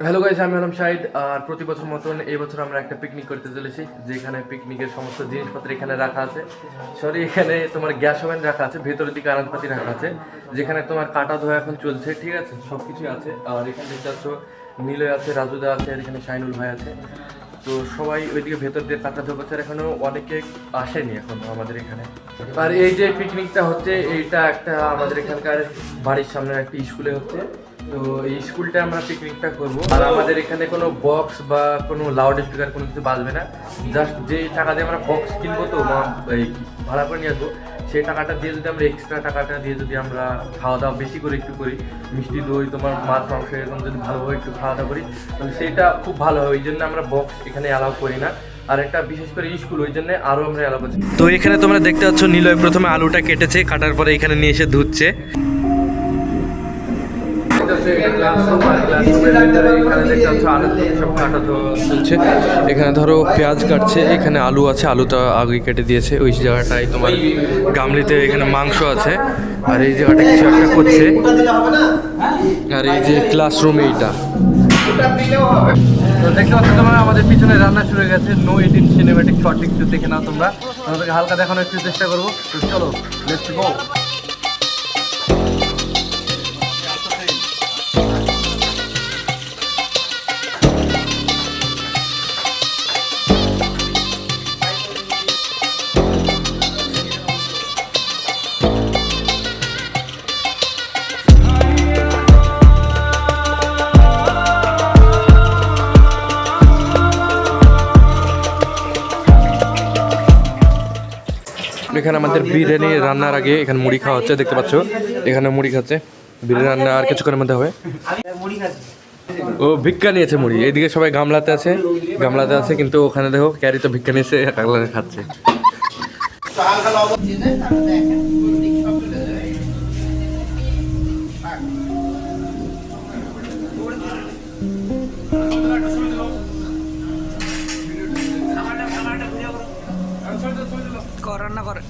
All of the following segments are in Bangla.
হ্যালো গাইস, আমি হলাম শাহিদ। আর প্রতি বছর মতন এই বছর আমরা একটা পিকনিক করতে চলেছি, যেখানে পিকনিকের সমস্ত জিনিসপত্র এখানে রাখা আছে। সরি, এখানে তোমার গ্যাস ওভেন রাখা আছে, ভেতরের দিকে আনাজপাতি রাখা আছে, যেখানে তোমার কাটা ধোয়া এখন চলছে। ঠিক আছে, সব কিছুই আছে। আর এখানে দেখতে পাচ্ছ নীলয় আছে, রাজুদা আছে, আর এখানে শাইনুল ভাই আছে। তো সবাই ওইদিকে ভেতর দিয়ে কাটা ধোয়া করছে। আর এখনো অনেকে আসেনি এখনো আমাদের এখানে। আর এই যে পিকনিকটা হচ্ছে, এইটা একটা আমাদের এখানকার বাড়ির সামনে একটা স্কুলে হচ্ছে। তো এই স্কুলটা আমরা পিকনিকটা করব। আর আমাদের এখানে কোনো বক্স বা কোনো লাউড স্পিকার কোনো কিছু বাজবে না। জাস্ট যে টাকা দিয়ে আমরা বক্স কিনবো, তো এই ভাড়া করে নিয়ে আসবো, সেই টাকাটা দিয়ে যদি আমরা এক্সট্রা টাকাটা দিয়ে যদি আমরা খাওয়া দাওয়া বেশি করে একটু করি, মিষ্টি দই, তোমার মাছ মাংস এরকম যদি ভালোভাবে একটু খাওয়া দাওয়া করি, তাহলে সেইটা খুব ভালো হয়। ওই জন্য আমরা বক্স এখানে অ্যালাউ করি না। আর একটা বিশেষ করে স্কুল, ওই জন্য আরও আমরা অ্যালাউ করছি। তো এখানে তোমরা দেখতে পাচ্ছ নিলয় প্রথমে আলুটা কেটেছে, কাটার পরে এখানে নিয়ে এসে ধুচ্ছে। এখানে ধরো পেঁয়াজ কাটছে, এখানে আলু আছে, আলুটা আগে কেটে দিয়েছে। ওই জায়গাটায় তোমার গামলিতে এখানে মাংস আছে, আর এই জায়গাটা কিছু একটা করছে। আর এই যে ক্লাসরুম, এইটা তো দেখতে পাচ্ছ তোমরা আমাদের পিছনে রান্না শুরু হয়ে গেছে। নো এডিট সিনেমেটিক শর্ট কিছু দেখে নাও তোমরা। তোমাদেরকে হালকা দেখানোর একটু চেষ্টা করবো। তো চলো, লেটস গো। এখানে আমাদের বিরিয়ানি রান্নার আগে এখানে মুড়ি খাওয়া হচ্ছে, দেখতে পাচ্ছ এখানে মুড়ি খাচ্ছে। বিরিয়ানি রান্না আর কিছুক্ষণের মধ্যে হবে। ও ভিক্ষা নিয়েছে মুড়ি। এইদিকে সবাই গামলাতে আছে, কিন্তু ওখানে দেখো ক্যারি তো ভিক্ষা নিয়েছে, খাচ্ছে। রান্না করে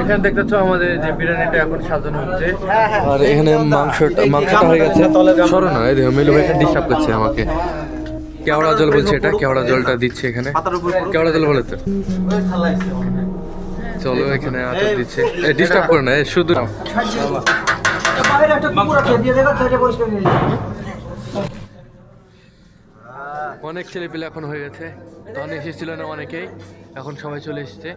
এখানে দেখতে পাচ্ছ আমাদের যে বিরিয়ানিটা এখন সাজানো হচ্ছে। আর এখানে মাংসটা হয়ে গেছে। সরো না, এই দেখো মিলু ভাই এখানে ডিস্টার্ব করছে আমাকে। কেওড়া জল বলছে, এটা কেওড়া জলটা দিচ্ছে এখানে। কেওড়া জল বলে তো। চলো, এখানে আচার দিচ্ছে। ডিস্টার্ব করে না, শুধু অনেক ছেলে পেলে এখন হয়ে গেছে। তখন এসেছিল না অনেকেই, এখন সবাই চলে এসেছে।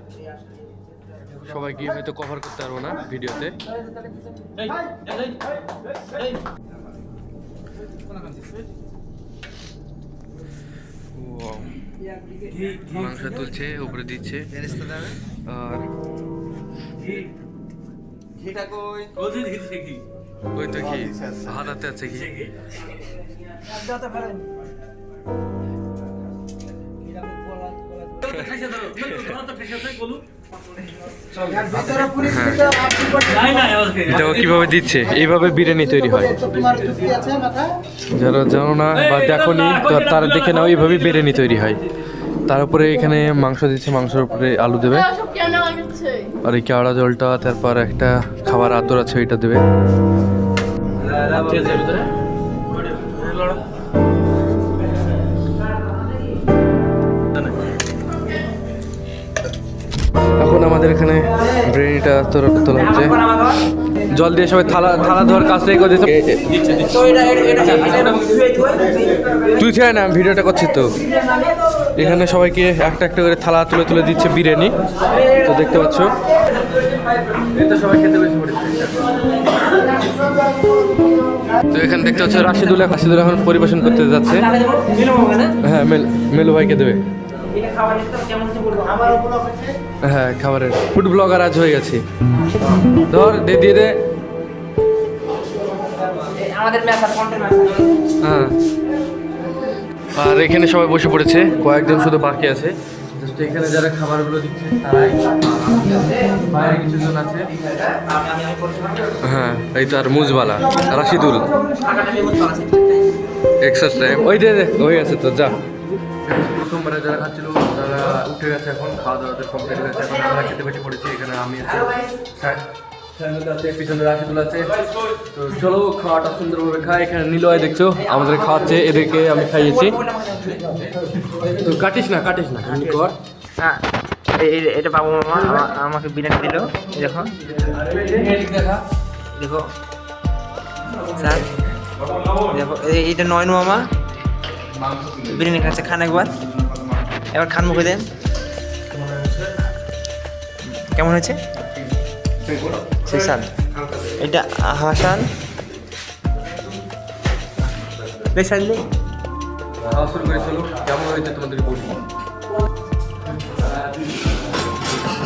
সবাই গিয়ে হয়তো কভার করতে পারবো না ভিডিওতে। মাংস তুলছে, উপরে দিচ্ছে। আর ওই তো কি হাতাতে আছে কি। কিভাবে দিচ্ছে, এইভাবে বিরিয়ানি তৈরি হয়। যারা জানো না বা দেখোনি, তো তারা দেখে নাও, এইভাবে বিরিয়ানি তৈরি হয়। তার উপরে এখানে মাংস দিচ্ছে, মাংসের উপরে আলু দেবে, আর এই কেওড়া জলটা, তারপর একটা খাবার আতর আছে, ওইটা দেবে। এখন আমাদের এখানে বিরিয়ানিটা তোলা হচ্ছে। জল দিয়ে সবাই থালা ধোয়ার কাজটাই করে দিচ্ছে। তুই চাই না, ভিডিওটা করছিস তো। এখানে সবাইকে একটা একটা করে থালা তুলে দিচ্ছে বিরিয়ানি। তো দেখতে পাচ্ছ, সবাই খেতে বেশি পড়েছে। তো এখানে দেখতে পাচ্ছ রাশিদুল এখন পরিবেশন করতে যাচ্ছে। হ্যাঁ, মেলু ভাইকে দেবে। হ্যাঁ, খাবারের ফুড ব্লগার আজ হয়ে গেছে। ধর দিয়ে দে। হ্যাঁ, আর এখানে সবাই বসে পড়েছে, কয়েকজন শুধু বাকি আছে। জাস্ট এখানে যারা খাবারগুলো দিচ্ছে তারাই, বাইরে কিছুজন আছে। হ্যাঁ, এই তো আর মুজবালা রাশিদুল। এক্সট্রা টাইম ওই দে হয়ে গেছে তো যা। প্রথমবারে যারা খাচ্ছিল তারা উঠে গেছে, এখন খাওয়া দাওয়াতে কমপ্লিট হয়েছে, এখন আমরা খেতে বসে পড়েছি। এখানে আমি আছি, আছে, পিছনে রাশিদুল আছে। তো চলো খাওয়াটা সুন্দরভাবে খাই। এখানে নিলয় দেখছো আমাদের খাওয়াচ্ছে, এদেরকে আমি খাইয়েছি। তো কাটিস না এমনি কর। হ্যাঁ এটা বাবু মামা আমাকে বিরিয়ানি দিল। দেখো দেখো স্যার, দেখো এইটা নয়ন মামা বিরিয়ানি খাচ্ছে। খান একবার, এবার খান মুখে দেন। কেমন হয়েছে? সেই স্যার এটা হাসান বেশ আসলে খাওয়া শুরু করে চলো। কেমন হয়েছে তোমাদের বলি।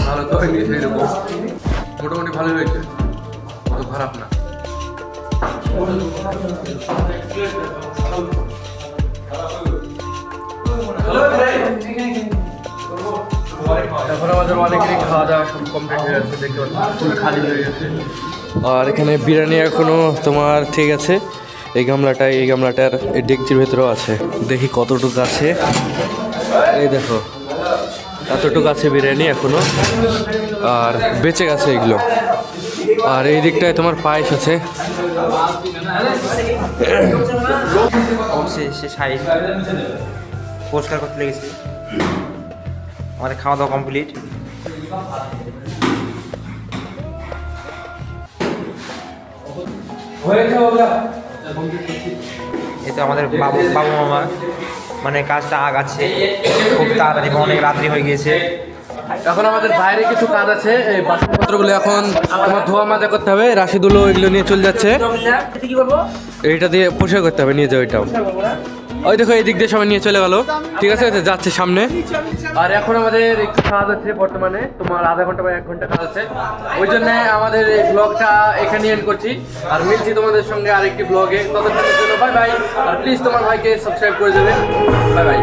ভালো তো হয়নি সেরকম, মোটামুটি ভালোই হয়েছে, অত খারাপ না। এখন আমাদের অনেকেরই খাওয়া দাওয়া সব কমপ্লিট হয়ে গেছে, দেখতে পাচ্ছি ফুল খালি হয়ে গেছে। আর এখানে বিরিয়ানি এখনো তোমার ঠিক আছে। এই গামলাটার এই ডেকচির ভেতরেও আছে, দেখি কতটুকু আছে। এই দেখো এতটুকু আছে বিরিয়ানি এখনো, আর বেঁচে গেছে এগুলো। আর এই দিকটায় তোমার পায়েস আছে। সে সাইড পরিষ্কার করতে লেগেছে। আমাদের খাওয়া দাওয়া কমপ্লিট। এই তো আমাদের বাবু মামা মানে কাজটা আগাচ্ছে খুব তাড়াতাড়ি, অনেক রাত্রি হয়ে গিয়েছে। এখন আমাদের বাইরে কিছু কাজ আছে, এই বাসনপত্রগুলো এখন তোমার ধোয়া মাজা করতে হবে। রাশিদুলও এগুলো নিয়ে চলে যাচ্ছে, এইটা দিয়ে পরিষ্কার করতে হবে, নিয়ে যাও এটাও। ওই দেখো এই দিক দিয়ে সবাই নিয়ে চলে গেল, ঠিক আছে যাচ্ছে সামনে। আর এখন আমাদের একটু কাজ আছে বর্তমানে, তোমার আধা ঘন্টা বা 1 ঘন্টা কাজ আছে। ওই জন্য আমাদের এই ব্লগটা এখানে এন্ড করছি, আর মিলছি তোমাদের সঙ্গে আরেকটি ব্লগে। ততক্ষণের জন্য বাই বাই। আর প্লিজ তোমার ভাইকে সাবস্ক্রাইব করে দেবে। Bye bye.